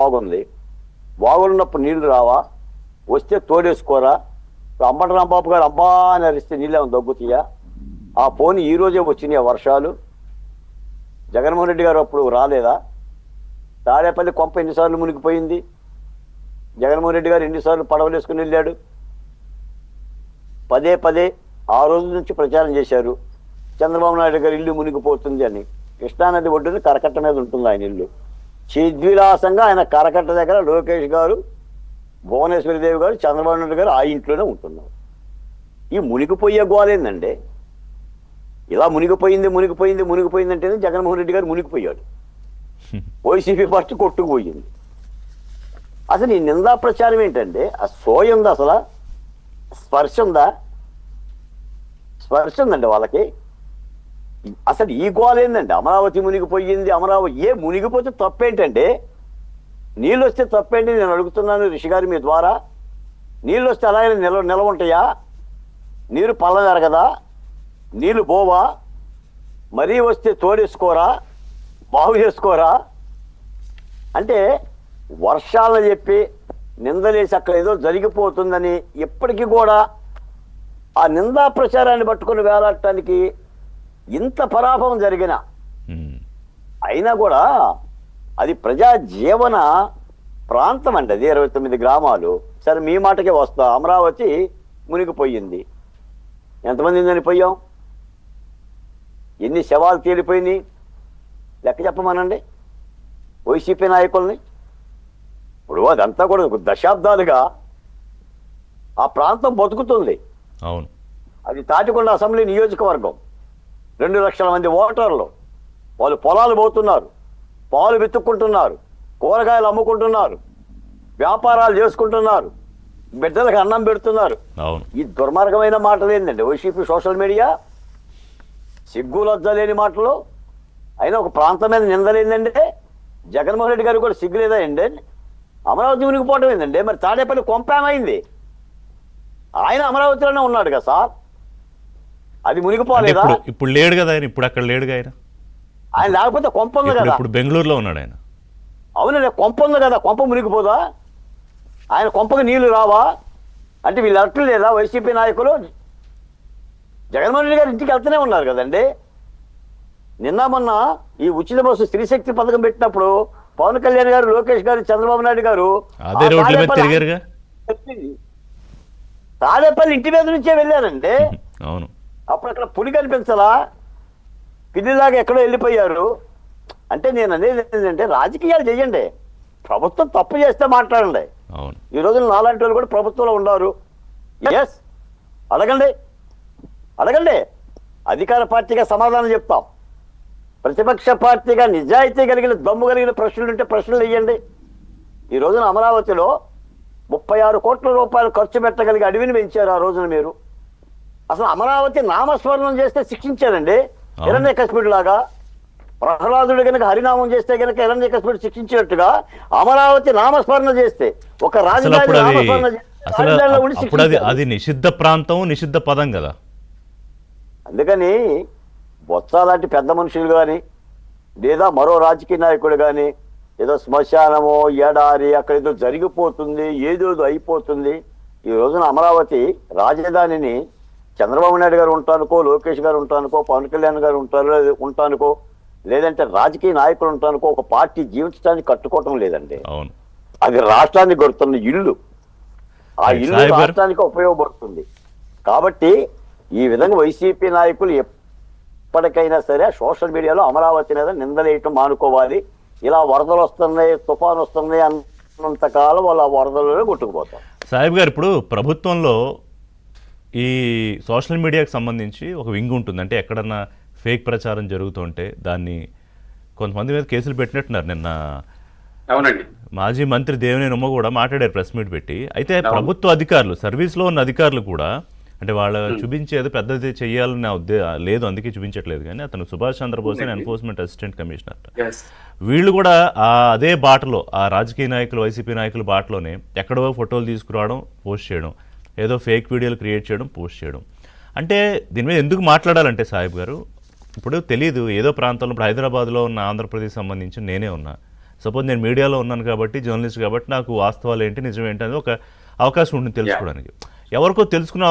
బాగుంది, బాగున్నప్పుడు నీళ్లు రావా, వస్తే తోడేసుకోరా. అంబటి రాంబాబు గారు అబ్బా అని అరిస్తే నీళ్ళేమో దగ్గుతాయా? ఆ పోని ఈ రోజే వచ్చినాయి వర్షాలు. జగన్మోహన్ రెడ్డి గారు అప్పుడు రాలేదా? తాడేపల్లి కొంప ఎన్నిసార్లు మునిగిపోయింది? జగన్మోహన్ రెడ్డి గారు ఎన్నిసార్లు పడవలేసుకుని వెళ్ళాడు? పదే పదే ఆ రోజు నుంచి ప్రచారం చేశారు, చంద్రబాబు నాయుడు గారు ఇల్లు మునిగిపోతుంది అని. కృష్ణానది ఒడ్డున కరకట్ట మీద ఉంటుంది ఆయన ఇల్లు. చిద్విలాసంగా ఆయన కరకట్ట దగ్గర లోకేష్ గారు, భువనేశ్వరిదేవి గారు, చంద్రబాబు నాయుడు గారు ఆ ఇంట్లోనే ఉంటున్నారు. ఈ మునిగిపోయే గోలేందండి? ఇలా మునిగిపోయింది మునిగిపోయింది మునిగిపోయింది అంటేనే జగన్మోహన్ రెడ్డి గారు మునిగిపోయాడు, వైసీపీ పార్టీ కొట్టుకుపోయింది. అసలు ఈ నిందా ప్రచారం ఏంటంటే, ఆ సోయ ఉందా? అసలు స్పర్శ ఉందా? స్పర్శ ఉందండి వాళ్ళకి. అసలు ఈ గోల ఏందండి? అమరావతి మునిగిపోయింది, అమరావతి మునిగిపోతే తప్పేంటండి? నీళ్ళు వస్తే తప్పేంటి నేను అడుగుతున్నాను రిషి గారి మీ ద్వారా. నీళ్ళు వస్తే అలాగే నిలవ ఉంటాయా? నీరు పళ్ళం ఎరగదా? నీళ్ళు పోవా? మరీ వస్తే తోడేసుకోరా, బాగు చేసుకోరా? అంటే వర్షాలను చెప్పి నిందలేసి అక్కడ ఏదో జరిగిపోతుందని ఇప్పటికీ కూడా ఆ నిందా ప్రచారాన్ని పట్టుకుని వేలాడటానికి ఇంత పరాభవం జరిగిన అయినా కూడా అది ప్రజా జీవన ప్రాంతం అండి. అది 29 గ్రామాలు. సరే మీ మాటకే వస్తా, అమరావతి మునిగిపోయింది. ఎంతమంది చనిపోయాం? ఎన్ని శవాలు తేలిపోయినాయి? లెక్క చెప్పమనండి వైసీపీ నాయకుల్ని. ఇప్పుడు అదంతా కూడా దశాబ్దాలుగా ఆ ప్రాంతం బతుకుతుంది. అవును, అది తాటికొండ అసెంబ్లీ నియోజకవర్గం. 2 లక్షల మంది ఓటర్లు. వాళ్ళు పొలాలు పోతున్నారు, పాలు వెతుక్కుంటున్నారు, కూరగాయలు అమ్ముకుంటున్నారు, వ్యాపారాలు చేసుకుంటున్నారు, బిడ్డలకు అన్నం పెడుతున్నారు. ఈ దుర్మార్గమైన మాటలు ఏంటండి వైసీపీ సోషల్ మీడియా? సిగ్గు లజ్జ లేని మాటలు. అయినా ఒక ప్రాంతం మీద నిందలేందంటే జగన్మోహన్ రెడ్డి గారు కూడా సిగ్గు లేదా అండి? అమరావతి మునిగిపోవటం ఏందండి? మరి తాడేపల్లి కొంపేమైంది? ఆయన అమరావతిలోనే ఉన్నాడు కదా సార్, అది మునిగిపోలేదా? ఇప్పుడు లేడు కదా ఆయన, ఇప్పుడు అక్కడ లేడుగా ఆయన. ఆయన లేకపోతే కొంప ఉంది కదా, ఇప్పుడు బెంగళూరులో ఉన్నాడు ఆయన. అవునండి, కొంప ఉంది కదా, కొంప మునిగిపోదా? ఆయన కొంపకి నీళ్లు రావా? అంటే వీళ్ళు అట్టు లేదా వైసీపీ నాయకులు? జగన్మోహన్ రెడ్డి గారు ఇంటికి వెళ్తూనే ఉన్నారు కదండి. నిన్న మొన్న ఈ ఉచిత బస్సు స్త్రీశక్తి పథకం పెట్టినప్పుడు పవన్ కళ్యాణ్ గారు, లోకేష్ గారు, చంద్రబాబు నాయుడు గారు తాడేపల్లి ఇంటి మీద నుంచే వెళ్ళారండి. అవును, అప్పుడు అక్కడ పులి కనిపించలా, పిల్లిలాగా ఎక్కడో వెళ్ళిపోయారు. అంటే నేను అనేది ఏంటంటే రాజకీయాలు చేయండి, ప్రభుత్వం తప్పు చేస్తే మాట్లాడండి. ఈ రోజున నాలాంటి వాళ్ళు కూడా ప్రభుత్వంలో ఉన్నారు. ఎస్, అడగండి అడగండి. అధికార పార్టీగా సమాధానం చెప్తాం, ప్రతిపక్ష పార్టీగా నిజాయితీ కలిగిన దమ్ము కలిగిన ప్రశ్నలు ఉంటే ప్రశ్నలు వేయండి. ఈ రోజున అమరావతిలో 36 కోట్ల రూపాయలు ఖర్చు పెట్టగలిగే అడవిని పెంచారు ఆ రోజున మీరు. అసలు అమరావతి నామస్మరణం చేస్తే శిక్షించారండి హిరణ్యకశిపుడు లాగా. ప్రహ్లాదుడు కనుక హరినామం చేస్తే కనుక హిరణ్యకశిపుడు శిక్షించినట్టుగా అమరావతి నామస్మరణ చేస్తే ఒక రాజధాని అది నిషిద్ధ ప్రాంతం, నిషిద్ధ పదం కదా. అందుకని బొత్స లాంటి పెద్ద మనుషులు కానీ లేదా మరో రాజకీయ నాయకుడు కానీ ఏదో శ్మశానమో ఎడారి అక్కడ ఏదో జరిగిపోతుంది, ఏదో అయిపోతుంది. ఈ రోజున అమరావతి రాజధానిని చంద్రబాబు నాయుడు గారు ఉంటానుకో, లోకేష్ గారు ఉంటానుకో, పవన్ కళ్యాణ్ గారు ఉంటానుకో, లేదంటే రాజకీయ నాయకులు ఉంటానుకో ఒక పార్టీ జీవించడానికి కట్టుకోవటం లేదండి. అది రాష్ట్రానికి కొడుతున్న ఇల్లు, ఆ ఇల్లు రాష్ట్రానికి ఉపయోగపడుతుంది. కాబట్టి ఈ విధంగా వైసీపీ నాయకులు ఎప్పటికైనా సరే సోషల్ మీడియాలో అమరావతి మీద నిందలేయటం మానుకోవాలి. ఇలా వరదలు వస్తున్నాయి, తుఫాను వస్తున్నాయి అన్నంతకాలం వాళ్ళు ఆ వరదలలో కొట్టుకుపోతారు. సాహిబ్ గారు, ఇప్పుడు ప్రభుత్వంలో ఈ సోషల్ మీడియాకి సంబంధించి ఒక వింగ్ ఉంటుంది. అంటే ఎక్కడన్నా ఫేక్ ప్రచారం జరుగుతుంటే దాన్ని కొంతమంది మీద కేసులు పెట్టినట్టున్నారు. నిన్న అవునండి, మాజీ మంత్రి దేవినేని ఉమ్మ కూడా మాట్లాడారు ప్రెస్ మీట్ పెట్టి. అయితే ప్రభుత్వ అధికారులు, సర్వీస్లో ఉన్న అధికారులు కూడా అంటే వాళ్ళు చూపించేది పెద్దది చెయ్యాలని లేదు, అందుకే చూపించట్లేదు. కానీ అతను Subhash Chandrabose enforcement assistant commissioner, వీళ్ళు కూడా అదే బాటలో, ఆ రాజకీయ నాయకులు, వైసీపీ నాయకుల బాటలోనే ఎక్కడో ఫోటోలు తీసుకురావడం, పోస్ట్ చేయడం, ఏదో ఫేక్ వీడియోలు క్రియేట్ చేయడం, పోస్ట్ చేయడం. అంటే దీని మీద ఎందుకు మాట్లాడాలంటే సాహిబ్ గారు, ఇప్పుడు తెలియదు ఏదో ప్రాంతంలో, ఇప్పుడు హైదరాబాద్లో ఉన్న ఆంధ్రప్రదేశ్ సంబంధించి నేనే ఉన్నా, సపోజ్ నేను మీడియాలో ఉన్నాను కాబట్టి, జర్నలిస్ట్ కాబట్టి నాకు వాస్తవాలు ఏంటి నిజం ఏంటి అనేది ఒక అవకాశం ఉంటుంది తెలుసుకోవడానికి. ఎవరికో తెలుసుకునే